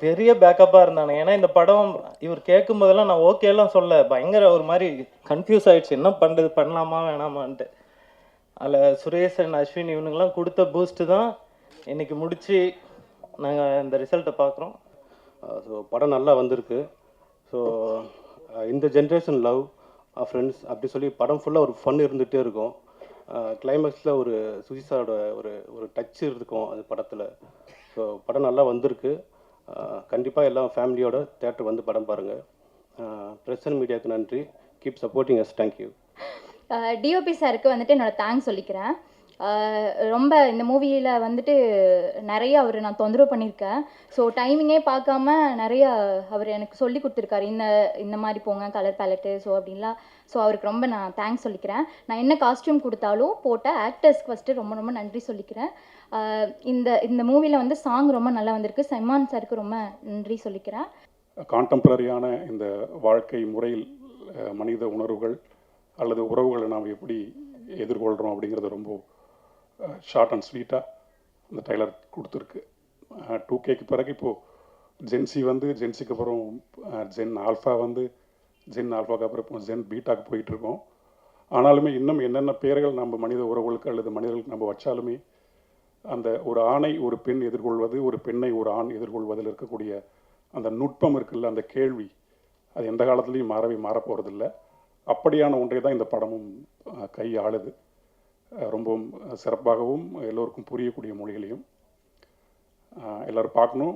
பெரிய பேக்கப்பாக இருந்தானு. ஏன்னா இந்த படம் இவர் கேட்கும் போதெல்லாம் நான் ஓகேலாம் சொல்ல, பயங்கர ஒரு மாதிரி கன்ஃபியூஸ் ஆகிடுச்சு, என்ன பண்ணுறது, பண்ணலாமா வேணாமான்ட்டு. அதில் சுரேஷ் அண்ட் அஸ்வின் இவனுங்கெல்லாம் கொடுத்த பூஸ்ட்டு தான் இன்றைக்கி முடித்து நாங்கள் இந்த ரிசல்ட்டை பார்க்குறோம். ஸோ படம் நல்லா வந்திருக்கு. ஸோ இந்த ஜென்ரேஷன் லவ் ஃப்ரெண்ட்ஸ் அப்படி சொல்லி படம் ஃபுல்லாக ஒரு ஃபன் இருந்துகிட்டே இருக்கும். கிளைமேக்ஸில் ஒரு சுஜிசாரோட ஒரு ஒரு டச் இருக்கும் அது படத்தில். ஸோ படம் நல்லா வந்திருக்கு. கண்டிப்பாக எல்லாம் ஃபேமிலியோட தேட்டர் வந்து படம் பாருங்கள். ப்ரெஸ் அண்ட் மீடியாவுக்கு நன்றி. Keep supporting us. Thank you. DOP சாருக்கு வந்துட்டு என்னோட தேங்க்ஸ் சொல்லிக்கிறேன். ரொம்ப இந்த மூவியில் வந்துட்டு நிறைய அவர் நான் தொந்தரவு பண்ணியிருக்கேன். ஸோ டைமிங்கே பார்க்காம நிறைய அவர் எனக்கு சொல்லி கொடுத்துருக்காரு, இந்த மாதிரி போங்க கலர் பேலட்டு ஸோ அப்படின்லாம். ஸோ அவருக்கு ரொம்ப நான் தேங்க்ஸ் சொல்லிக்கிறேன். நான் என்ன காஸ்டியூம் கொடுத்தாலும் போட்ட ஆக்டர்ஸ்க்கு ஃபஸ்ட்டு ரொம்ப ரொம்ப நன்றி சொல்லிக்கிறேன். இந்த மூவியில் வந்து சாங் ரொம்ப நல்லா வந்திருக்கு. சைமான் சாருக்கு ரொம்ப நன்றி சொல்லிக்கிறேன். கான்டெம்பரரியான இந்த வாழ்க்கை முறையில் மனித உணர்வுகள் அல்லது உறவுகளை நாம் எப்படி எதிர்கொள்கிறோம் அப்படிங்கிறது ரொம்ப ஷார்ட் அண்ட் ஸ்வீட்டாக அந்த ட்ரைலர் கொடுத்துருக்கு. 2Kக்கு பிறகு இப்போது ஜென்சி வந்து ஜென்சிக்கு அப்புறம் ஜென் ஆல்ஃபா வந்து ஜென் ஆல்ஃபாக்கு அப்புறம் இப்போ ஜென் பீட்டாக்கு போயிட்டுருக்கோம். ஆனாலுமே இன்னும் என்னென்ன பேர்கள் நம்ம மனித உறவுகளுக்கு அல்லது மனிதர்களுக்கு நம்ம வச்சாலுமே அந்த ஒரு ஆணை ஒரு பெண் எதிர்கொள்வது, ஒரு பெண்ணை ஒரு ஆண் எதிர்கொள்வதில் இருக்கக்கூடிய அந்த நுட்பம் இருக்குல்ல, அந்த கேள்வி, அது எந்த காலத்துலேயும் மாறப்போகிறதில்ல. அப்படியான ஒன்றை தான் இந்த படமும் கையாளுது. ரொம்பவும் சிறப்பாகவும் எல்லோருக்கும் புரியக்கூடிய மொழிகளையும் எல்லோரும் பார்க்கணும்.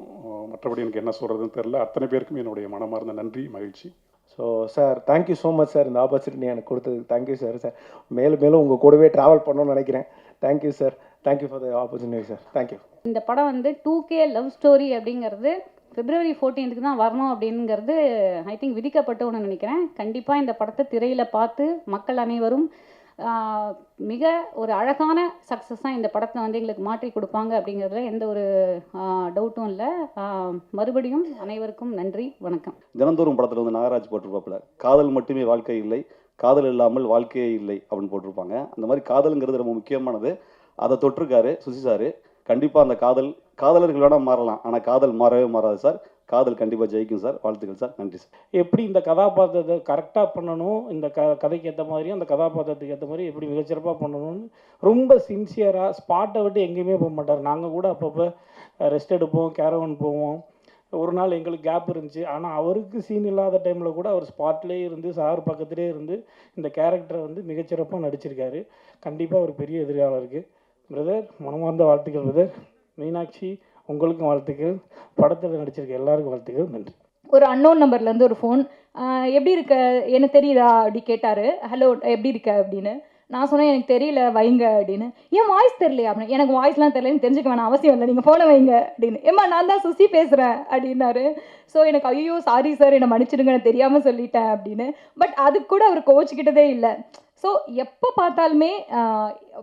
மற்றபடி எனக்கு என்ன சொல்கிறதுன்னு தெரில. அத்தனை பேருக்கும் என்னுடைய மனமார்ந்த நன்றி, மகிழ்ச்சி. So sir, thank you so much sir, இந்த ஆப்பர்ச்சுனிட்டி எனக்கு கொடுத்ததுக்கு தேங்க்யூ சார். சார் மேலும் மேலும் உங்கள் கூடவே ட்ராவல் பண்ணணும்னு நினைக்கிறேன். Thank you sir, thank you for the opportunity sir. Thank you. இந்த படம் வந்து 2K லவ் ஸ்டோரி அப்படிங்கிறது February 14th தான் வரணும் அப்படிங்கிறது ஐ திங்க் விதிக்கப்பட்ட ஒன்று நினைக்கிறேன். கண்டிப்பாக இந்த படத்தை திரையில் பார்த்து மக்கள் அனைவரும் மிக ஒரு அழகான சக்ஸஸாக இந்த படத்தை வந்து எங்களுக்கு மாற்றி கொடுப்பாங்க அப்படிங்கிறதுல எந்த ஒரு டவுட்டும் இல்லை. மறுபடியும் அனைவருக்கும் நன்றி, வணக்கம். தினந்தோறும் படத்தில் வந்து நாகராஜ் போட்டிருப்பாப்புல, காதல் மட்டுமே வாழ்க்கை இல்லை, காதல் இல்லாமல் வாழ்க்கையே இல்லை அப்படின்னு போட்டிருப்பாங்க. அந்த மாதிரி காதலுங்கிறது ரொம்ப முக்கியமானது. அதை தொட்டிருக்காரு சுசி சார். கண்டிப்பாக அந்த காதலர்கள் வேணால் மாறலாம், ஆனால் காதல் மாறவே மாறாது சார். காதல் கண்டிப்பாக ஜெயிக்கும் சார். வாழ்த்துக்கள் சார். நன்றி சார். எப்படி இந்த கதாபாத்திரத்தை கரெக்டாக பண்ணணும், இந்த கதைக்கு ஏற்ற மாதிரியும் அந்த கதாபாத்திரத்துக்கு ஏற்ற மாதிரி எப்படி மிகச்சிறப்பாக பண்ணணும்னு ரொம்ப சின்சியராக ஸ்பாட்டை விட்டு எங்கேயுமே போக மாட்டார். நாங்கள் கூட அப்பப்போ ரெஸ்ட் எடுப்போம், கேரவன் போவோம். ஒரு நாள் எங்களுக்கு கேப் இருந்துச்சு, ஆனால் அவருக்கு சீன் இல்லாத டைமில் கூட அவர் ஸ்பாட்லேயே இருந்து சார் பக்கத்துலேயே இருந்து இந்த கேரக்டரை வந்து மிகச்சிறப்பாக நடிச்சிருக்காரு. கண்டிப்பாக ஒரு பெரிய எதிர்காலம் இருக்குது. பிரதர், மனமார்ந்த வாழ்த்துக்கள் பிரதர். மீனாட்சி, உங்களுக்கும் வாழ்த்துக்கள். படத்தில் நடிச்சிருக்க எல்லாருக்கும் வாழ்த்துக்கள். நன்றி. ஒரு அன்னோன் நம்பர்லேருந்து ஒரு ஃபோன், எப்படி இருக்க, எனக்கு தெரியுதா அப்படி கேட்டார். ஹலோ எப்படி இருக்க அப்படின்னு நான் சொன்னேன், எனக்கு தெரியல வைங்க அப்படின்னு. ஏன் வாய்ஸ் தெரியலையா அப்படின்னு. எனக்கு வாய்ஸ்லாம் தெரியலன்னு தெரிஞ்சுக்க வேணாம், அவசியம் இல்லை, நீங்கள் ஃபோனை வைங்க அப்படின்னு. ஏம்மா நான் தான் சுசி பேசுகிறேன் அப்படின்னாரு. ஸோ எனக்கு ஐயோ சாரி சார், என்னை மன்னிச்சிடுங்க, நான் தெரியாமல் சொல்லிட்டேன் அப்படின்னு. பட் அதுக்கு கூட அவர் கோச்சிக்கிட்டதே இல்லை. ஸோ எப்போ பார்த்தாலுமே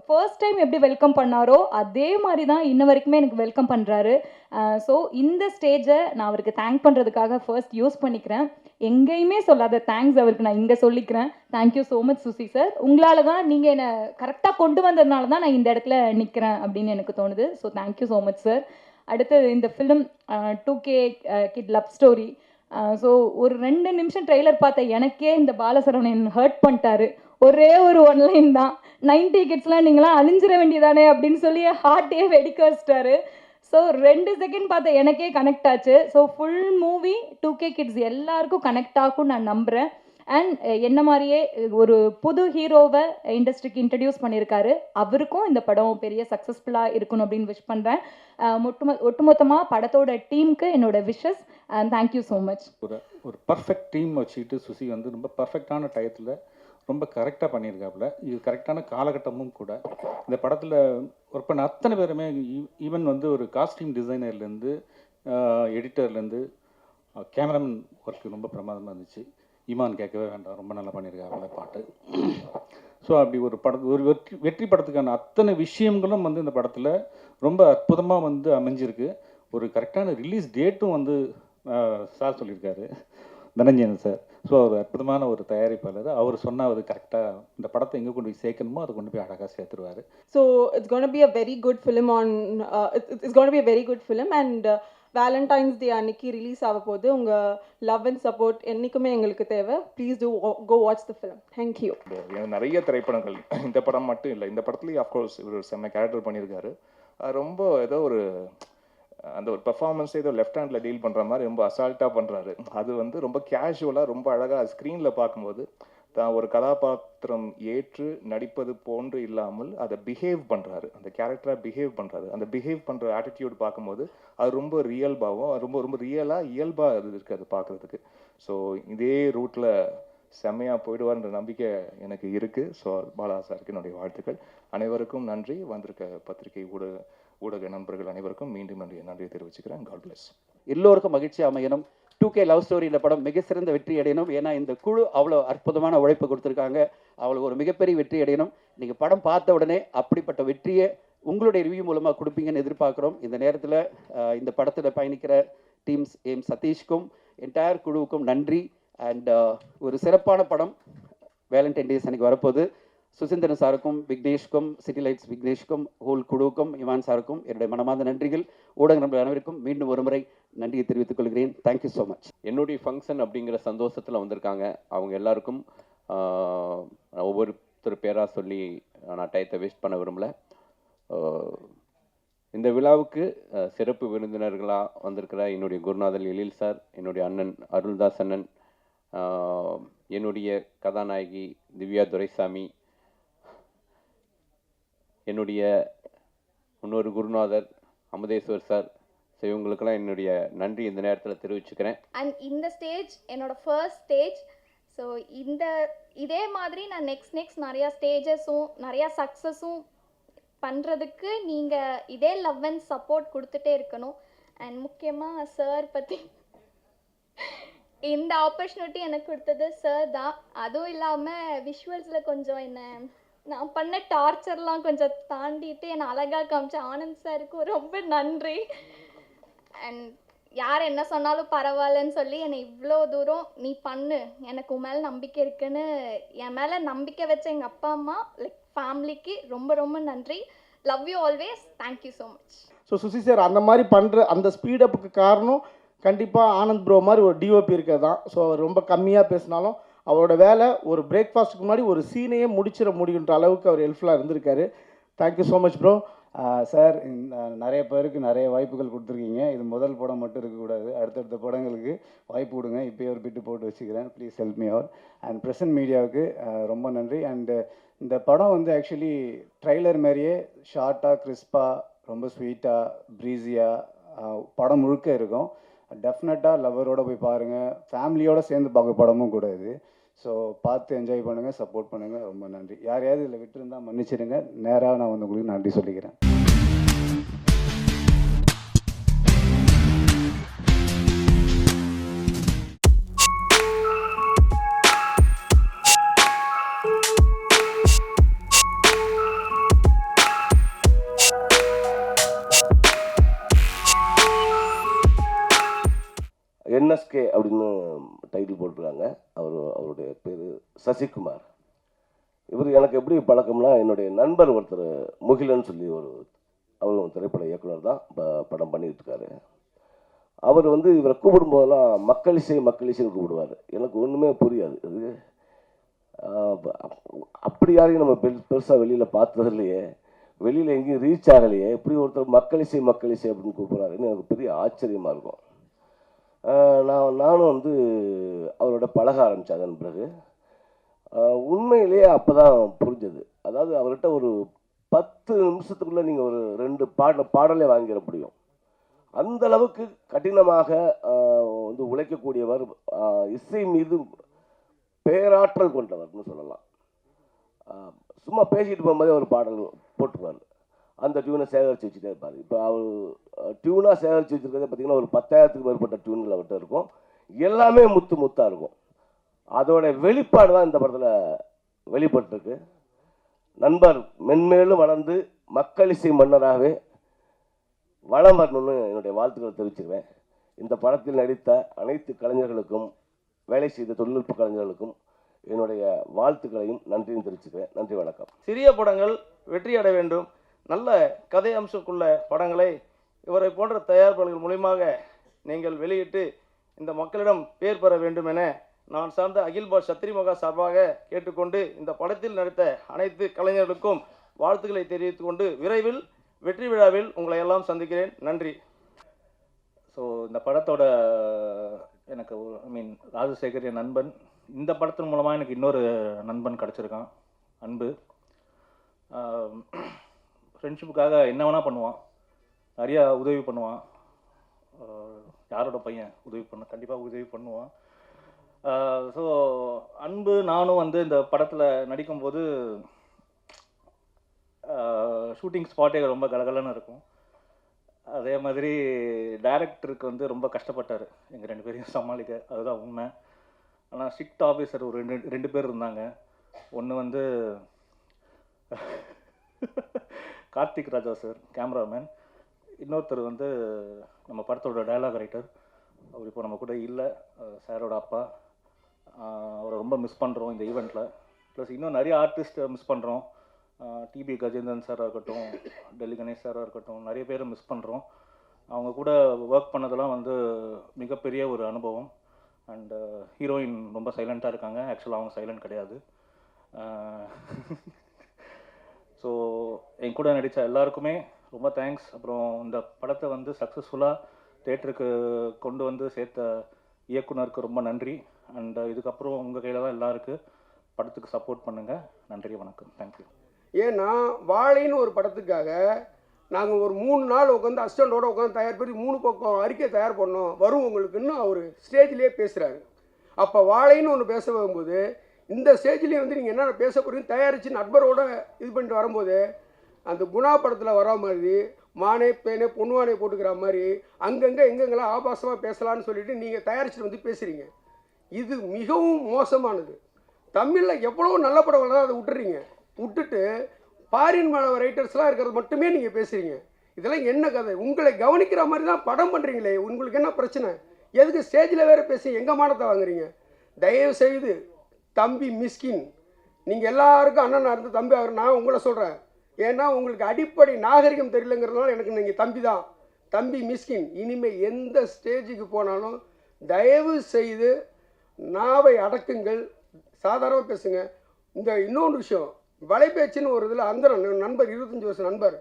ஃபர்ஸ்ட் டைம் எப்படி வெல்கம் பண்ணாரோ அதே மாதிரி தான் இன்ன வரைக்குமே எனக்கு வெல்கம் பண்ணுறாரு. ஸோ இந்த ஸ்டேஜை நான் அவருக்கு தேங்க் பண்ணுறதுக்காக ஃபர்ஸ்ட் யூஸ் பண்ணிக்கிறேன். எங்கேயுமே சொல்லாத தேங்க்ஸ் அவருக்கு நான் இங்கே சொல்லிக்கிறேன். Thank you so much Susi sir. உங்களால் தான், நீங்கள் என்னை கரெக்டாக கொண்டு வந்ததுனால தான் நான் இந்த இடத்துல நிற்கிறேன் அப்படின்னு எனக்கு தோணுது. So thank you so much sir. அடுத்து இந்த film 2K kid love story. So ஒரு 2 நிமிஷம் ட்ரெய்லர் பார்த்த எனக்கே இந்த பாலசரவணன் ஹர்ட் பண்ணிட்டாரு. ஒரே ஒரு ஒன்லைன் தான், 90 கிட்ஸ்லாம் நீங்களாம் அழிஞ்சிட வேண்டியதானே அப்படின்னு சொல்லி ஹார்ட்டே வெடிக்க வச்சிட்டாரு. ஸோ 2 செகண்ட் பார்த்த எனக்கே கனெக்ட் ஆச்சு. So full movie 2K kids எல்லாருக்கும் கனெக்ட் ஆகும் நான் நம்புகிறேன். அண்ட் என்ன மாதிரியே ஒரு புது ஹீரோவை இண்டஸ்ட்ரிக்கு இன்ட்ரடியூஸ் பண்ணியிருக்காரு. அவருக்கும் இந்த படம் பெரிய சக்ஸஸ்ஃபுல்லாக இருக்கணும் அப்படின்னு விஷ் பண்ணுறேன். ஒட்டுமொத்தமாக படத்தோட டீமுக்கு என்னோட wishes and thank you so much. ஒரு பர்ஃபெக்ட் டீம் வச்சுக்கிட்டு சுசி வந்து ரொம்ப பர்ஃபெக்டான டயத்தில் ரொம்ப கரெக்டாக பண்ணியிருக்காப்புல. இது கரெக்டான காலகட்டமும் கூட. இந்த படத்தில் ஒர்க் பண்ண அத்தனை பேருமே, ஈவன் வந்து ஒரு காஸ்டியூம் டிசைனர்லேருந்து எடிட்டர்லேருந்து கேமராமேன் ஒர்க்கு ரொம்ப பிரமாதமாக இருந்துச்சு. ஈமான் கேட்கவே வேண்டாம், ரொம்ப நல்லா பண்ணியிருக்காப்புல பாட்டு. ஸோ அப்படி ஒரு ஒரு வெற்றி படத்துக்கான அத்தனை விஷயங்களும் வந்து இந்த படத்தில் ரொம்ப அற்புதமாக வந்து அமைஞ்சிருக்கு. ஒரு கரெக்டான ரிலீஸ் டேட்டும் வந்து சார் சொல்லியிருக்காரு, தனஞ்சயன் சார். ஸோ ஒரு அற்புதமான ஒரு தயாரிப்பாளர். அவர் சொன்னால் அது கரெக்டாக இந்த படத்தை எங்கே கொண்டு போய் சேர்க்கணுமோ அதை கொண்டு போய் அழகாக சேர்த்துருவார். So it's gonna be a very good film and it's gonna be a very good film. And Valentine's Day அன்னைக்கு ரிலீஸ் ஆக போகுது. உங்கள் லவ் அண்ட் சப்போர்ட் என்றைக்குமே எங்களுக்கு தேவை. Please do go watch the film. Thank you. நிறைய திரைப்படங்கள், இந்த படம் மட்டும் இல்லை, இந்த படத்துலேயும் அஃப்கோர்ஸ் இவர் செம்ம கேரக்டர் பண்ணியிருக்காரு. ரொம்ப ஏதோ ஒரு அந்த ஒரு பெர்ஃபார்மன்ஸே ஏதோ லெஃப்ட் ஹேண்டில் டீல் பண்ணுற மாதிரி ரொம்ப அசால்ட்டாக பண்ணுறாரு. அது வந்து ரொம்ப கேஷுவலாக ரொம்ப அழகாக ஸ்க்ரீனில் பார்க்கும்போது தான் ஒரு கதாபாத்திரம் ஏற்று நடிப்பது போன்று இல்லாமல் அதை பிஹேவ் பண்ணுறாரு, அந்த கேரக்டராக பிஹேவ் பண்ணுறாரு. அந்த பிஹேவ் பண்ணுற ஆட்டிடியூட் பார்க்கும்போது அது ரொம்ப ரியல்பாகவும் ரொம்ப ரொம்ப ரியலாக இயல்பாக அது இருக்குது அது பார்க்குறதுக்கு. ஸோ இதே ரூட்டில் செம்மையாக போயிடுவார்ன்ற நம்பிக்கை எனக்கு இருக்குது. ஸோ பாலா சாருக்கு என்னுடைய வாழ்த்துக்கள். அனைவருக்கும் நன்றி. வந்திருக்க பத்திரிகை ஊடக நண்பர்கள் அனைவருக்கும் மீண்டும் நன்றியை தெரிவிச்சுக்கிறேன். God bless. எல்லோருக்கும் மகிழ்ச்சி அமையணும். 2K லவ் ஸ்டோரி இந்த படம் மிக சிறந்த வெற்றி அடையணும். ஏன்னா இந்த குழு அவ்வளோ அற்புதமான உழைப்பு கொடுத்துருக்காங்க. அவளுக்கு ஒரு மிகப்பெரிய வெற்றி அடையணும். நீங்கள் படம் பார்த்த உடனே அப்படிப்பட்ட வெற்றியை உங்களுடைய ரிவ்யூ மூலமாக கொடுப்பீங்கன்னு எதிர்பார்க்குறோம். இந்த நேரத்தில் இந்த படத்தில் பயணிக்கிற டீம்ஸ் சதீஷ்க்கும் என்டையர் குழுவுக்கும் நன்றி. அண்ட் ஒரு சிறப்பான படம் வேலண்டைன் டேஸ் அன்றைக்கி வரப்போகுது. சுசீந்திரன் சாருக்கும் விக்னேஷ்க்கும் சிட்டி லைட்ஸ் விக்னேஷ்க்கும் ஹோல் குழுவுக்கும் இவான் சாருக்கும் என்னுடைய மனமார்ந்த நன்றிகள். ஊடக நண்பர்கள் அனைவருக்கும் மீண்டும் ஒரு முறை நன்றியை தெரிவித்துக் கொள்கிறேன். Thank you so much. என்னுடைய ஃபங்க்ஷன் அப்படிங்கிற சந்தோஷத்தில் வந்திருக்காங்க. அவங்க எல்லாருக்கும் ஒவ்வொருத்தர் பேராக சொல்லி நான் டயத்தை வேஸ்ட் பண்ண விரும்பலை. இந்த விழாவுக்கு சிறப்பு விருந்தினர்களாக வந்திருக்கிற என்னுடைய குருநாதர் எழில் சார், என்னுடைய அண்ணன் அருள்தாஸ் அண்ணன், என்னுடைய கதாநாயகி திவ்யா துரைசாமி, என்னுடைய இன்னொரு குருநாதர் அமுதேஸ்வர் சார், ஸோ இவங்களுக்கெல்லாம் என்னுடைய நன்றி இந்த நேரத்தில் தெரிவிச்சுக்கிறேன். அண்ட் இந்த ஸ்டேஜ் என்னோட ஃபர்ஸ்ட் ஸ்டேஜ். ஸோ இதே மாதிரி நான் நெக்ஸ்ட் நிறையா ஸ்டேஜஸும் நிறையா சக்ஸஸும் பண்ணுறதுக்கு நீங்கள் இதே லவ் அண்ட் சப்போர்ட் கொடுத்துட்டே இருக்கணும். அண்ட் முக்கியமாக சார் பற்றி இந்த ஆப்பர்ச்சுனிட்டி எனக்கு கொடுத்தது சார் தான். அதுவும் இல்லாமல் விஷுவல்ஸில் கொஞ்சம் நான் பண்ண டார்ச்சர்லாம் கொஞ்சம் தாண்டிட்டு என்னை அழகாக காமிச்ச ஆனந்த் சாருக்கு ரொம்ப நன்றி. அண்ட் யார் என்ன சொன்னாலும் பரவாயில்லன்னு சொல்லி என்னை இவ்வளோ தூரம் நீ பண்ணு, எனக்கு உன் மேலே நம்பிக்கை இருக்குன்னு என் மேலே நம்பிக்கை வச்ச எங்கள் அப்பா அம்மா லைக் ஃபேமிலிக்கு ரொம்ப ரொம்ப நன்றி. Love you always. Thank you so much. So Susi sir அந்த மாதிரி பண்ணுற அந்த ஸ்பீடப்புக்கு காரணம் கண்டிப்பாக ஆனந்த் ப்ரோ மாதிரி ஒரு டிஓபி இருக்கிறது தான். ஸோ அவர் ரொம்ப கம்மியாக பேசினாலும் அவரோட வேலை ஒரு பிரேக்ஃபாஸ்ட்டுக்கு முன்னாடி ஒரு சீனையே முடிச்சிட முடியுன்ற அளவுக்கு அவர் ஹெல்ப்ஃபுல்லாக இருந்திருக்காரு. Thank you so much bro. Sir, நிறைய பேருக்கு நிறைய வாய்ப்புகள் கொடுத்துருக்கீங்க. இது முதல் படம் மட்டும் இருக்கக்கூடாது, அடுத்தடுத்த படங்களுக்கு வாய்ப்பு கொடுங்க. இப்போயே ஒரு பிட்டு போட்டு வச்சுக்கிறேன். Please help me out. And present மீடியாவுக்கு ரொம்ப நன்றி. அண்டு இந்த படம் வந்து ஆக்சுவலி ட்ரைலர் மாதிரியே ஷார்ட்டாக கிறிஸ்பாக ரொம்ப ஸ்வீட்டாக ப்ரீஸியாக படம் முழுக்க இருக்கும். டெஃபினட்டாக லவ்வரோடு போய் பாருங்கள். ஃபேமிலியோடு சேர்ந்து பார்க்க படமும் கூட இது. ஸோ பார்த்து என்ஜாய் பண்ணுங்கள், சப்போர்ட் பண்ணுங்கள். ரொம்ப நன்றி. யாரையாவது இதில் விட்டுருந்தால் மன்னிச்சிடுங்க. நேராக நான் வந்து உங்களுக்கு நன்றி சொல்லிக்கிறேன். என்எஸ்கே அப்படின்னு டைட்டில் போட்டிருக்காங்க. அவருடைய பேர் சசிகுமார். இவர் எனக்கு எப்படி பழக்கம்னா, என்னுடைய நண்பர் ஒருத்தர் முகிலன்னு சொல்லி அவரும் திரைப்பட இயக்குனர் தான், படம் பண்ணிகிட்டு இருக்காரு. அவர் வந்து இவரை கூப்பிடும்போதெல்லாம் மக்களிசைன்னு கூப்பிடுவார். எனக்கு ஒன்றுமே புரியாது. அது அப்படி யாரையும் நம்ம பெருசாக வெளியில் பார்த்தது இல்லையே, வெளியில் எங்கேயும் ரீச் ஆகலையே, இப்படி ஒருத்தர் மக்களிசை அப்படின்னு கூப்பிட்றாருன்னு எனக்கு பெரிய ஆச்சரியமாக இருக்கும். நானும் வந்து அவரோட பழக ஆரம்பித்தேன். அதன் பிறகு உண்மையிலேயே அப்போ தான் புரிஞ்சது. அதாவது அவர்கிட்ட ஒரு 10 நிமிஷத்துக்குள்ளே நீங்கள் ஒரு 2 பாடலே வாங்கிட முடியும். அந்த அளவுக்கு கடினமாக வந்து உழைக்கக்கூடியவர், இசை மீது பேராற்றல் கொண்டவர்னு சொல்லலாம். சும்மா பேசிட்டு போகும்போதே ஒரு பாடல் போட்டுருவார். அந்த டியூனை சேகரித்து வச்சுட்டே இருப்பார். இப்போ அவர் டியூனாக சேகரித்து வச்சுருக்கிறத பார்த்திங்கன்னா ஒரு 10,000க்கு மேற்பட்ட டியூன்கள் அவர்கிட்ட இருக்கும். எல்லாமே முத்தாக இருக்கும். அதோட வெளிப்பாடு தான் இந்த படத்தில் வெளிப்பட்டிருக்கு. நண்பர் மென்மேலும் வளர்ந்து மக்களிசை மன்னராகவே வளம் வரணும்னு என்னுடைய வாழ்த்துக்களை தெரிவிச்சுக்குவேன். இந்த படத்தில் நடித்த அனைத்து கலைஞர்களுக்கும், வேலை செய்த தொழில்நுட்ப கலைஞர்களுக்கும் என்னுடைய வாழ்த்துக்களையும் நன்றியும் தெரிவிச்சுக்குவேன். நன்றி, வணக்கம். சிறிய படங்கள் வெற்றி அடைய வேண்டும். நல்ல கதை அம்சக்குள்ள படங்களை இவரை போன்ற தயாரிப்பாளர்கள் மூலியமாக நீங்கள் வெளியிட்டு இந்த மக்களிடம் பேர் பெற வேண்டும் என நான் சார்ந்த அகில் பாஷ் சத்திரி மகா சார்பாக கேட்டுக்கொண்டு இந்த படத்தில் நடித்த அனைத்து கலைஞர்களுக்கும் வாழ்த்துக்களை தெரிவித்துக் கொண்டு விரைவில் வெற்றி விழாவில் உங்களை எல்லாம் சந்திக்கிறேன். நன்றி. ஸோ இந்த படத்தோட எனக்கு ராஜசேகர் என் நண்பன். இந்த படத்தின் மூலமாக எனக்கு இன்னொரு நண்பன் கிடச்சிருக்கான். அன்பு. ஃப்ரெண்ட்ஷிப்புக்காக என்ன வேணால் பண்ணுவான், நிறையா உதவி பண்ணுவான். யாரோட பையன் உதவி கண்டிப்பாக உதவி பண்ணுவான். ஸோ அன்பு நானும் இந்த படத்தில் நடிக்கும்போது ஷூட்டிங் ஸ்பாட்டே ரொம்ப கலகலன்னு இருக்கும். அதே மாதிரி டைரக்டருக்கு ரொம்ப கஷ்டப்பட்டார் எங்கள் 2 பேரையும் சமாளிக்க. அதுதான் உண்மை. ஆனால் ஸ்ட்ரிக்ட் ஆஃபீஸர் ஒரு ரெண்டு பேர் இருந்தாங்க. ஒன்று கார்த்திக் ராஜா சார் கேமராமேன், இன்னொருத்தர் நம்ம படத்தோட டயலாக் ரைட்டர். அவர் இப்போ நம்ம கூட இல்லை, சாரோட அப்பா. அவரை ரொம்ப மிஸ் பண்ணுறோம் இந்த ஈவெண்ட்டில். ப்ளஸ் இன்னும் நிறைய ஆர்டிஸ்ட்டை மிஸ் பண்ணுறோம். டிபி கஜேந்திரன் சாராக இருக்கட்டும், டெல்லி கணேஷ் சாராக இருக்கட்டும், நிறைய பேரை மிஸ் பண்ணுறோம். அவங்க கூட ஒர்க் பண்ணதெல்லாம் மிகப்பெரிய ஒரு அனுபவம். அண்டு ஹீரோயின் ரொம்ப சைலண்ட்டாக இருக்காங்க. ஆக்சுவலாக அவங்க சைலண்ட் கிடையாது. ஸோ என் கூட நடித்த எல்லாருக்குமே ரொம்ப தேங்க்ஸ். அப்புறம் இந்த படத்தை சக்ஸஸ்ஃபுல்லாக தேட்டருக்கு கொண்டு சேர்த்த இயக்குனருக்கு ரொம்ப நன்றி. அண்ட் இதுக்கப்புறம் உங்கள் கையில் தான் எல்லாம் இருக்குது. படத்துக்கு சப்போர்ட் பண்ணுங்கள். நன்றி, வணக்கம், தேங்க்யூ. ஏன்னா வாழைன்னு ஒரு படத்துக்காக நாங்கள் ஒரு 3 நாள் உட்காந்து அசிஸ்டண்டோடு உட்காந்து தயார் பண்ணி 3 பக்கம் அறிக்கை தயார் பண்ணோம் வரும் உங்களுக்குன்னு அவர் ஸ்டேஜ்லேயே பேசுகிறாரு. அப்போ வாழைன்னு ஒன்று பேச வரும்போது இந்த ஸ்டேஜ்லேயே நீங்கள் என்னென்ன பேச போகிறீங்க தயாரித்து நண்பரோட இது பண்ணிட்டு வரும்போது அந்த குணா படத்தில் வரா மாதிரி மானே பேனே பொண்ணுவானே போட்டுக்கிற மாதிரி அங்கங்கே எங்கெங்கெல்லாம் ஆபாசமாக பேசலான்னு சொல்லிட்டு நீங்கள் தயாரிச்சுட்டு பேசுகிறீங்க. இது மிகவும் மோசமானது. தமிழில் எவ்வளோ நல்ல படம் தான் அதை விட்டுட்டு ஃபாரின் ரைட்டர்ஸ்லாம் இருக்கிறது மட்டுமே நீங்கள் பேசுகிறீங்க. இதெல்லாம் என்ன கதை? உங்களை கவனிக்கிற மாதிரி தான் படம் பண்ணுறீங்களே, உங்களுக்கு என்ன பிரச்சனை? எதுக்கு ஸ்டேஜில் வேறு பேசி எங்கள் மானத்தை வாங்குறீங்க? தயவு செய்து தம்பி மிஸ்கின், நீங்கள் எல்லாருக்கும் அண்ணனாக இருந்து தம்பி அவர் நான் உங்களை சொல்கிறேன். ஏன்னா உங்களுக்கு அடிப்படை நாகரிகம் தெரியலங்கிறதுனால எனக்கு நீங்கள் தம்பி தான். தம்பி மிஸ்கின், இனிமேல் எந்த ஸ்டேஜுக்கு போனாலும் தயவு செய்து நாவை அடக்குங்கள், சாதாரணமாக பேசுங்க. இந்த இன்னொன்று விஷயம், வலைபேச்சுன்னு ஒரு இதில் அந்த நண்பர் 25 வருஷம் நண்பர்,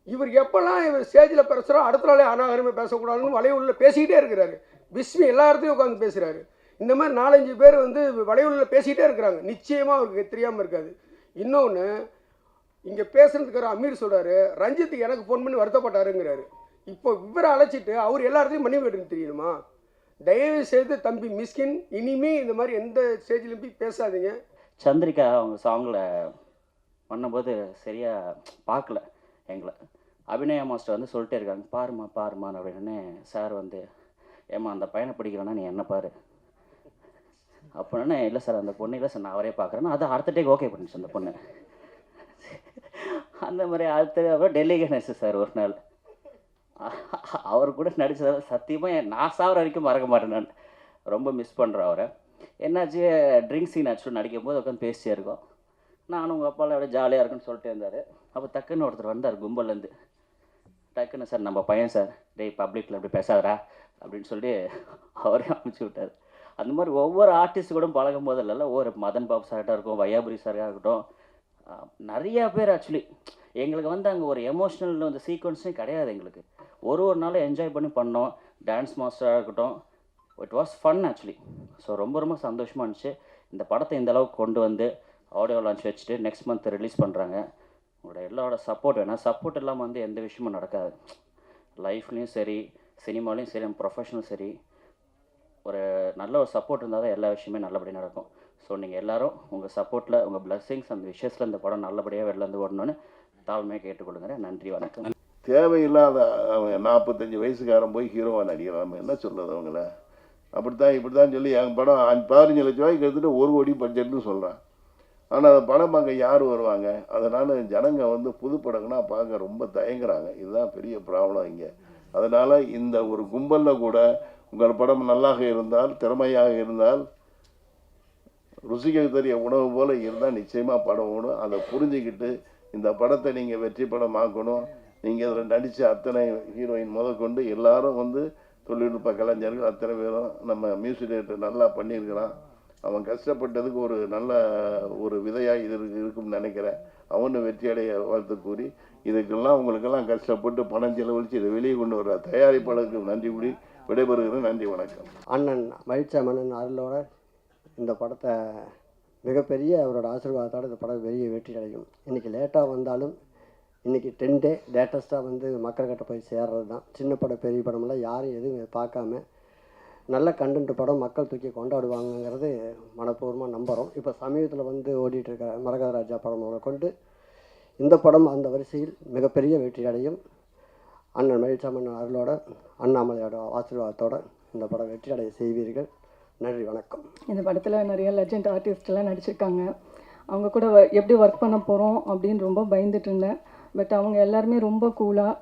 இவர் எப்போல்லாம் இவர் ஸ்டேஜில் பேசுகிறோ அடுத்த நாளே அனாகரமே பேசக்கூடாதுன்னு வலையுள்ள பேசிக்கிட்டே இருக்கிறாரு. விஸ்மி எல்லா இடத்தையும் உட்காந்து பேசுகிறாரு. இந்த மாதிரி 4-5 பேர் வலையுள்ள பேசிக்கிட்டே இருக்கிறாங்க. நிச்சயமாக அவருக்கு தெரியாமல் இருக்காது. இன்னொன்று, இங்கே பேசுகிறதுக்கு அமீர் சொல்கிறாரு ரஞ்சித்துக்கு எனக்கு ஃபோன் பண்ணி வருத்தப்பட்டாருங்கிறாரு. இப்போ இவரை அழைச்சிட்டு அவர் எல்லா இடத்தையும் மன்னிப்பு கேட்டுன்னு தெரியணுமா? தயவு செய்து தம்பி மிஸ்கின், இனிமே இந்த மாதிரி எந்த ஸ்டேஜ்லையும் போய் பேசாதீங்க. சந்திரிகா அவங்க சாங்கில் பண்ணும்போது சரியாக பார்க்கல எங்களை. அபிநயா மாஸ்டர் சொல்லிட்டே இருக்காங்க, பாருமான்னு அப்படின்னு. சார் ஏம்மா அந்த பையனை பிடிக்கிறேன்னா நீ என்ன பாரு அப்படின்னா, இல்லை சார் அந்த பொண்ணு இல்லை சார் நான் அவரே பார்க்குறேன்னா அது அடுத்த டேக் ஓகே பண்ணிச்சு அந்த பொண்ணு. அந்த மாதிரி அப்புறம் டெல்லி கணேஷ் சார் ஒரு நாள் அவர் கூட நடித்ததால் சத்தியமாக நான் சாவர வரைக்கும் மறக்க மாட்டேன். நான் ரொம்ப மிஸ் பண்ணுறேன் அவரை. என்னாச்சு, ட்ரிங்க் சீன் ஆக்சுவலாக நடிக்கும் போது உட்காந்து பேசிட்டே இருக்கோம். நானும் உங்கள் அப்பாவில் அப்படியே ஜாலியாக இருக்குன்னு சொல்லிட்டு இருந்தார். அப்போ டக்குன்னு ஒருத்தர் வந்தார் கும்பல்லேருந்து. டக்குன்னு சார் நம்ம பையன் சார், டேய் பப்ளிக்கில் அப்படி பேசாதரா அப்படின்னு சொல்லி அவரே அனுப்பிச்சி விட்டார். அந்த மாதிரி ஒவ்வொரு ஆர்டிஸ்ட் கூட பழகும் போது இல்லைல்ல, ஒரு மதன் பாபு சார்ட்டாக இருக்கும், வையாபுரி சாராக இருக்கட்டும், நிறையா பேர் ஆக்சுவலி எங்களுக்கு அங்கே ஒரு எமோஷ்னல் சீக்வன்ஸும் கிடையாது. எங்களுக்கு ஒரு நாளும் என்ஜாய் பண்ணி பண்ணோம். டான்ஸ் மாஸ்டராக இருக்கட்டும், it was fun actually. So ரொம்ப ரொம்ப சந்தோஷமாக இருந்துச்சு. இந்த படத்தை இந்த அளவுக்கு கொண்டு ஆடியோ லான்ச் வச்சுட்டு நெக்ஸ்ட் மந்த் ரிலீஸ் பண்ணுறாங்க. உங்களோட எல்லாரோட சப்போர்ட் வேணும். சப்போர்ட் இல்லாமல் எந்த விஷயமும் நடக்காது. லைஃப்லேயும் சரி, சினிமாலேயும் சரி, ப்ரொஃபஷனும் சரி, ஒரு நல்ல ஒரு சப்போர்ட் இருந்தால் தான் எல்லா விஷயமே நல்லபடியாக நடக்கும். ஸோ நீங்கள் எல்லோரும் உங்கள் சப்போர்ட்டில், உங்கள் பிளஸ்ஸிங்ஸ், அந்த விஷயத்தில் இந்த படம் நல்லபடியாக வெளிலேருந்து ஓடணும்னு தாழ்மையாக கேட்டுக்கொள்ளுங்க. நன்றி, வணக்கம். தேவையில்லாத 45 வயசுக்காரன் போய் ஹீரோவாக நடிக்கிறான், நம்ம என்ன சொல்கிறது அவங்கள? அப்படித்தான் இப்படித்தான் சொல்லி என் படம் 15 லட்ச ரூபாய்க்கு எடுத்துகிட்டு 1 கோடி பட்ஜெட்னு சொல்கிறான். ஆனால் அந்த படம் பார்க்க யார் வருவாங்க? அதனால் ஜனங்க புது படங்கன்னா பார்க்க ரொம்ப தயங்குறாங்க. இதுதான் பெரிய ப்ராப்ளம் இங்கே. அதனால் இந்த ஒரு கும்பலில் கூட உங்கள் படம் நல்லாக இருந்தால், திறமையாக இருந்தால், ருசிக்க தெரிய உணவு போல் இருந்தால் நிச்சயமாக படம் ஓடும். அதை புரிஞ்சுக்கிட்டு இந்த படத்தை நீங்கள் வெற்றி படம் ஆக்கணும். நீங்கள் அதில் நடித்த அத்தனை ஹீரோயின் முதற்கொண்டு எல்லாரும் வந்து தொழில்நுட்ப கலைஞர்கள் அத்தனை பேரும் நம்ம மியூசிக் டைரக்டர் நல்லா பண்ணியிருக்கிறான். அவன் கஷ்டப்பட்டதுக்கு ஒரு நல்ல ஒரு விதையாக இது இருக்கும்னு நினைக்கிறேன். அவனு வெற்றியடைய வாழ்த்து கூறி இதுக்கெல்லாம் உங்களுக்கெல்லாம் கஷ்டப்பட்டு பணம் செலவழித்து இதை வெளியே கொண்டு வர தயாரிப்பாளருக்கு நன்றி கூடி விடைபெறுகிறேன். நன்றி, வணக்கம். அண்ணன் மகிழ்ச்சாமண்ணன் அருளோட இந்த படத்தை மிகப்பெரிய அவரோட ஆசீர்வாதத்தோடு இந்த படம் பெரிய வெற்றி அடையும். இன்றைக்கி லேட்டாக வந்தாலும் இன்றைக்கி 10 டே லேட்டஸ்ட்டாக வந்து மக்கள்கிட்ட போய் சேர்றது தான். சின்ன படம் பெரிய படமெல்லாம் யாரும் எதுவும் பார்க்காம நல்ல கண்டென்ட் படம் மக்கள் தூக்கி கொண்டாடுவாங்கங்கிறது மனப்பூர்வமாக நம்புகிறோம். இப்போ சமீபத்தில் வந்து ஓடிட்டுருக்கிற மரகத ராஜா படம் கொண்டு இந்த படம் அந்த வரிசையில் மிகப்பெரிய வெற்றி அடையும். அண்ணன் மகிழ்ச்சாமண்ணன் அருளோட அண்ணாமலையோட ஆசீர்வாதத்தோடு இந்த படம் வெற்றி அடைய செய்வீர்கள். நன்றி, வணக்கம். இந்த படத்தில் நிறைய லெஜண்ட் ஆர்டிஸ்ட்லாம் நடிச்சிருக்காங்க. அவங்க கூட எப்படி ஒர்க் பண்ண போகிறோம் அப்படின்னு ரொம்ப பயந்துட்டு இருந்தேன். பட் அவங்க எல்லாருமே ரொம்ப கூலாக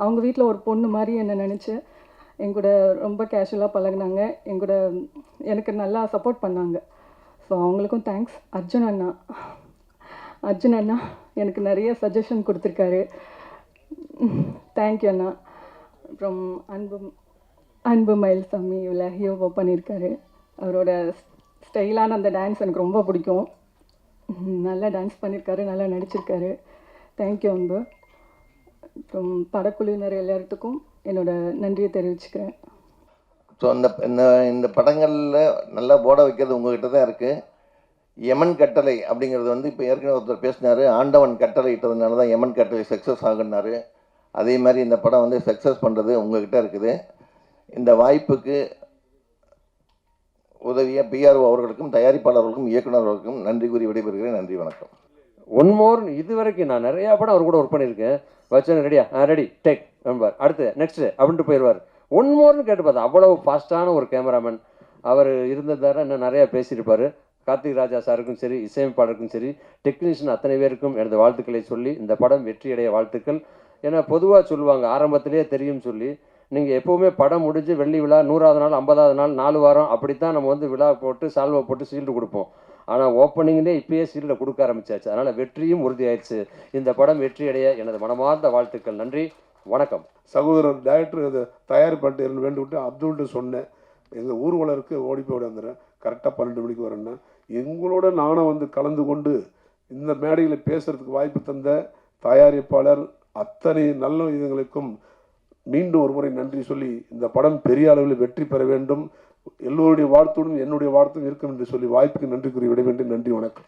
அவங்க வீட்டில் ஒரு பொண்ணு மாதிரி என்னை நினச்சி எங்கூட ரொம்ப கேஷுவலாக பழகினாங்க. எங்கூட எனக்கு நல்லா சப்போர்ட் பண்ணாங்க. ஸோ அவங்களுக்கும் தேங்க்ஸ். அர்ஜுன் அண்ணா எனக்கு நிறைய சஜஷன் கொடுத்துருக்காரு. தேங்க்யூ அண்ணா. அப்புறம் அன்பு மயில்சாமி இவ்வளோ ஹீரோ பண்ணியிருக்காரு. அவரோட ஸ்டைலான அந்த டான்ஸ் எனக்கு ரொம்ப பிடிக்கும். நல்லா டான்ஸ் பண்ணியிருக்காரு, நல்லா நடிச்சிருக்காரு. தேங்க்யூ அன்பு. அப்புறம் படக்குழுவினர் எல்லாத்துக்கும் என்னோட நன்றியை தெரிவிச்சுக்கிறேன். ஸோ இந்த படங்களில் நல்லா போட வைக்கிறது உங்ககிட்ட தான் இருக்குது. யமன் கட்டளை அப்படிங்கிறது வந்து இப்போ ஏற்கனவே ஒருத்தர் பேசினார். ஆண்டவன் கட்டளை இட்டதுனால தான் யமன் கட்டளை சக்ஸஸ் ஆகுனாரு. அதே மாதிரி இந்த படம் வந்து சக்ஸஸ் பண்ணுறது உங்ககிட்ட இருக்குது. இந்த வாய்ப்புக்கு உதவிய பிஆர்ஓ அவர்களுக்கும் தயாரிப்பாளர்களுக்கும் இயக்குநர்களுக்கும் நன்றி கூறி விடைபெறுகிறேன். நன்றி, வணக்கம். ஒன் மோர் இது வரைக்கும் நான் நிறையா படம் அவர் கூட ஒர்க் பண்ணியிருக்கேன். வச்சேன் ரெடியா ரெடி டேக் நம்பர் அடுத்து நெக்ஸ்ட்டு அப்படின்ட்டு போயிடுவார். ஒன் மோர்னு கேட்டு பார்த்தா அவ்வளவு ஃபாஸ்ட்டான ஒரு கேமராமேன் அவர் இருந்ததார இன்னும் நிறையா பேசியிருப்பார். கார்த்திக் ராஜா சாருக்கும் சரி, இசையமைப்பாளருக்கும் சரி, டெக்னீஷியன் அத்தனை பேருக்கும் எனது வாழ்த்துக்களை சொல்லி இந்த படம் வெற்றியடைய வாழ்த்துக்கள். ஏன்னா பொதுவாக சொல்லுவாங்க ஆரம்பத்திலேயே தெரியும் சொல்லி, நீங்கள் எப்போவுமே படம் முடிஞ்சு வெள்ளி விழா 100வது நாள் 50வது நாள் 4 வாரம் அப்படித்தான் நம்ம வந்து விழா போட்டு சால்வை போட்டு சீல்டு கொடுப்போம். ஆனால் ஓப்பனிங்லேயே இப்பயே சீல்டை கொடுக்க ஆரம்பிச்சாச்சு. அதனால் வெற்றியும் உறுதியாயிடுச்சு. இந்த படம் வெற்றியடைய எனது மனமார்ந்த வாழ்த்துக்கள். நன்றி, வணக்கம். சகோதரர் டைரக்டர் அதை தயார் பண்ணிட்டு வேண்டும் விட்டு அப்துல்ட்டு சொன்னேன். எங்கள் ஊர்வலருக்கு ஓடி போய் வந்துடுறேன், கரெக்டாக 12 மணிக்கு வரேன்னா எங்களோட நானும் வந்து கலந்து கொண்டு இந்த மேடையில் பேசுகிறதுக்கு வாய்ப்பு தந்த தயாரிப்பாளர் அத்தனை நல்ல இதுங்களுக்கும் மீண்டும் ஒரு முறை நன்றி சொல்லி இந்த படம் பெரிய அளவில் வெற்றி பெற வேண்டும், எல்லோருடைய வாழ்த்துடன் என்னுடைய வாழ்த்தும் இருக்கும் என்று சொல்லி வாய்ப்புக்கு நன்றி கூறி விட வேண்டும். நன்றி, வணக்கம்.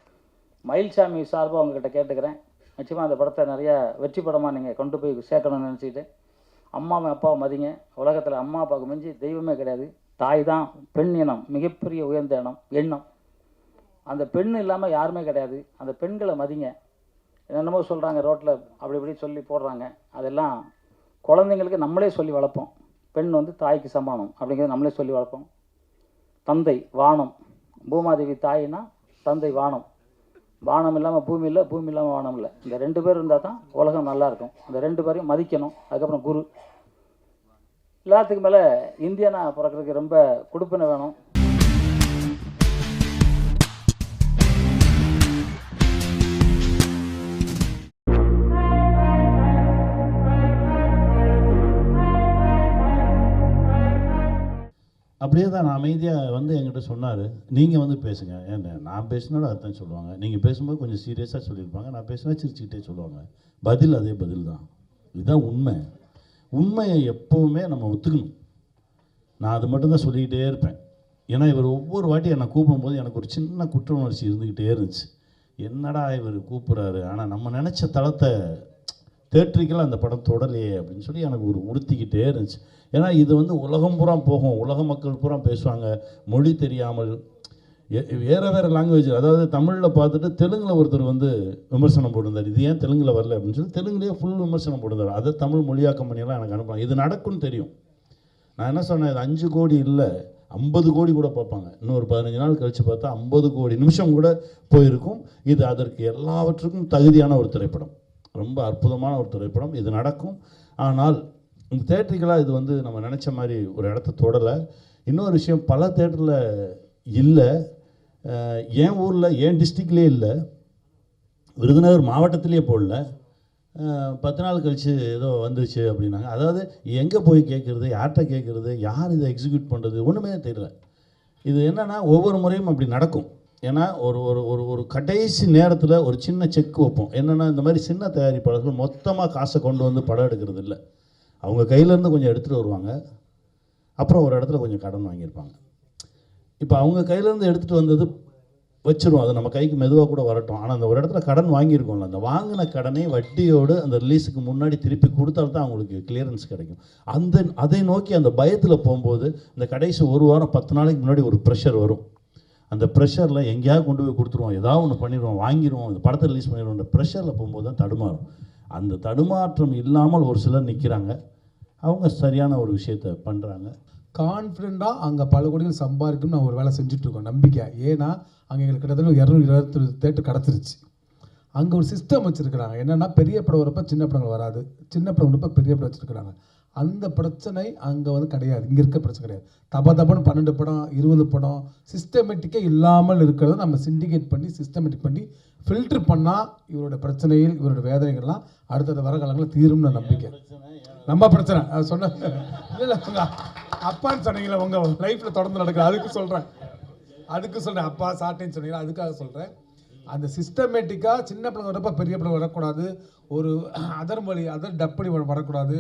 மயில்சாமி சார்பாக உங்ககிட்ட கேட்டுக்கிறேன். நிச்சயமாக அந்த படத்தை நிறையா வெற்றி படமாக நீங்கள் கொண்டு போய் சேர்க்கணும்னு நினச்சிக்கிட்டு அம்மாவை அப்பாவை மதிங்க. உலகத்தில் அம்மா அப்பாவுக்கு மிஞ்சி தெய்வமே கிடையாது. தாய் தான் பெண் இனம், மிகப்பெரிய உயர்ந்த எண்ணம். அந்த பெண் இல்லாமல் யாருமே கிடையாது. அந்த பெண்களை மதிங்க. என்னென்னமோ சொல்கிறாங்க ரோட்டில் அப்படி இப்படி சொல்லி போடுறாங்க. அதெல்லாம் குழந்தைங்களுக்கு நம்மளே சொல்லி வளர்ப்போம். பெண் வந்து தாய்க்கு சமானம் அப்படிங்கிறத நம்மளே சொல்லி வளர்ப்போம். தந்தை வானம், பூமாதேவி தாயினா தந்தை வானம். வானம் இல்லாமல் பூமி இல்லை, பூமி இல்லாமல் வானம் இல்லை. இந்த 2 பேர் இருந்தால் தான் உலகம் நல்லாயிருக்கும். அந்த 2 பேரையும் மதிக்கணும். அதுக்கப்புறம் குரு. எல்லாத்துக்கு மேலே இந்தியனா பிறக்கிறதுக்கு ரொம்ப கொடுப்பினை வேணும். அப்படியே தான் நான் அமைதியாக வந்து என்கிட்ட சொன்னார், நீங்கள் வந்து பேசுங்க. ஏன்னா நான் பேசினோட அர்த்தம் சொல்லுவாங்க, நீங்கள் பேசும்போது கொஞ்சம் சீரியஸாக சொல்லியிருப்பாங்க, நான் பேசினா சிரிச்சுக்கிட்டே சொல்லுவாங்க. பதில் அதே பதில் தான். இதுதான் உண்மை. உண்மையை எப்போவுமே நம்ம ஒத்துக்கணும். நான் அது மட்டும்தான் சொல்லிக்கிட்டே இருப்பேன். ஏன்னா இவர் ஒவ்வொரு வாட்டி என்னை கூப்பிடும்போது எனக்கு ஒரு சின்ன குற்ற உணர்ச்சி இருந்துக்கிட்டே இருந்துச்சு. என்னடா இவர் கூப்பிட்றாரு, ஆனால் நம்ம நினச்ச தளத்தை தேட்டரிக்கெல்லாம் அந்த படம் தொடலையே அப்படின்னு சொல்லி எனக்கு ஒரு உறுத்திக்கிட்டே இருந்துச்சு. ஏன்னா இது வந்து உலகம் பூரா போகும், உலக மக்கள் பூரா பேசுவாங்க. மொழி தெரியாமல் வேறு லாங்குவேஜ், அதாவது தமிழில் பார்த்துட்டு தெலுங்கில் ஒருத்தர் வந்து விமர்சனம் போட்டிருந்தார். இது ஏன் தெலுங்கில் வரல அப்படின்னு சொல்லி தெலுங்குலேயே ஃபுல் விமர்சனம் போட்டிருந்தார். அதை தமிழ் மொழியாக்கம் பண்ணியெல்லாம் எனக்கு அனுப்புவாங்க. இது நடக்கும்னு தெரியும். நான் என்ன சொன்னேன், இது 5 கோடி இல்லை 50 கோடி கூட பார்ப்பாங்க. இன்னொரு 15 நாள் கழித்து பார்த்தா 50 கோடி நிமிஷம் கூட போயிருக்கும். இது அதற்கு எல்லாவற்றுக்கும் தகுதியான ஒரு திரைப்படம், ரொம்ப அற்புதமான ஒரு திரைப்படம். இது நடக்கும். ஆனால் இந்த தேட்டருக்கெல்லாம் இது வந்து நம்ம நினச்ச மாதிரி ஒரு இடத்த தொடலை. இன்னொரு விஷயம், பல தேட்டரில் இல்லை, என் ஊரில் என் டிஸ்ட்ரிக்ட்லேயே இல்லை, விருதுநகர் மாவட்டத்திலே போடல, 10 நாள் கழித்து ஏதோ வந்துருச்சு அப்படின்னாங்க. அதாவது எங்கே போய் கேட்குறது, யார்கிட்ட கேட்குறது, யார் இதை எக்ஸிக்யூட் பண்ணுறது, ஒன்றுமே தெரியல. இது என்னென்னா ஒவ்வொரு முறையும் அப்படி நடக்கும். ஏன்னா ஒரு ஒரு ஒரு ஒரு கடைசி நேரத்தில் ஒரு சின்ன செக் வைப்போம். என்னென்னா இந்த மாதிரி சின்ன தயாரிப்பாளர்கள் மொத்தமாக காசை கொண்டு வந்து படம் எடுக்கிறது இல்லை. அவங்க கையிலேருந்து கொஞ்சம் எடுத்துகிட்டு வருவாங்க, அப்புறம் ஒரு இடத்துல கொஞ்சம் கடன் வாங்கியிருப்பாங்க. இப்போ அவங்க கையிலேருந்து எடுத்துகிட்டு வந்தது வச்சுருவோம், அது நம்ம கைக்கு மெதுவாக கூட வரட்டும். ஆனால் அந்த ஒரு இடத்துல கடன் வாங்கியிருக்கோம்ல, அந்த வாங்கின கடனை வட்டியோடு அந்த ரிலீஸுக்கு முன்னாடி திருப்பி கொடுத்தால்தான் அவங்களுக்கு கிளியரன்ஸ் கிடைக்கும். அதை நோக்கி அந்த பயத்தில் போகும்போது இந்த கடைசி ஒரு வாரம் 10 நாளைக்கு முன்னாடி ஒரு ப்ரெஷர் வரும். அந்த ப்ரெஷரில் எங்கேயாவது கொண்டு போய் கொடுத்துருவோம், ஏதாவது ஒன்று பண்ணிடுவோம், வாங்கிடுவோம், இந்த படத்தை ரிலீஸ் பண்ணிடுவோம். அந்த ப்ரெஷரில் போகும்போது தான் தடுமாறும். அந்த தடுமாற்றம் இல்லாமல் ஒரு சிலர் நிற்கிறாங்க, அவங்க சரியான ஒரு விஷயத்தை பண்ணுறாங்க. கான்ஃபிடெண்ட்டாக அங்கே பல கோடிகள் சம்பாதிக்கும் நான் ஒரு வேலை செஞ்சுட்ருக்கோம், நம்பிக்கை. ஏன்னா அங்கே எங்களுக்கு கிட்டத்தட்ட 220 தேட்டர் கிடச்சிருச்சு. அங்கே ஒரு சிஸ்டம் வச்சுருக்கிறாங்க. என்னென்னா பெரிய படம் வரப்போ சின்ன படங்கள் வராது, சின்ன படம் வரப்போ பெரிய படம் வச்சுருக்கிறாங்க. அந்த பிரச்சனை அங்கே வந்து கிடையாது, இங்கே இருக்க பிரச்சனை கிடையாது. தபன்னு 12 படம் 20 படம் சிஸ்டமேட்டிக்கே இல்லாமல் இருக்கிறத நம்ம சிண்டிகேட் பண்ணி சிஸ்டமேட்டிக் பண்ணி ஃபில்ட்ரு பண்ணால் இவரோட பிரச்சனைகள் இவரோட வேதனைகள்லாம் அடுத்தது வர காலங்களில் தீரும்னு நம்பிக்கை. நம்ம பிரச்சனை அது சொன்ன இல்லை உங்கள் அப்பான்னு சொன்னீங்களா, உங்கள் லைஃப்பில் தொடர்ந்து நடக்குது, அதுக்கு சொல்கிறேன். அப்பா சாட்டின்னு சொன்னீங்களா, அதுக்காக சொல்கிறேன். அந்த சிஸ்டமேட்டிக்காக சின்ன படம் வரப்போ பெரிய படம் வரக்கூடாது, ஒரு அதர் டப்படி வரக்கூடாது.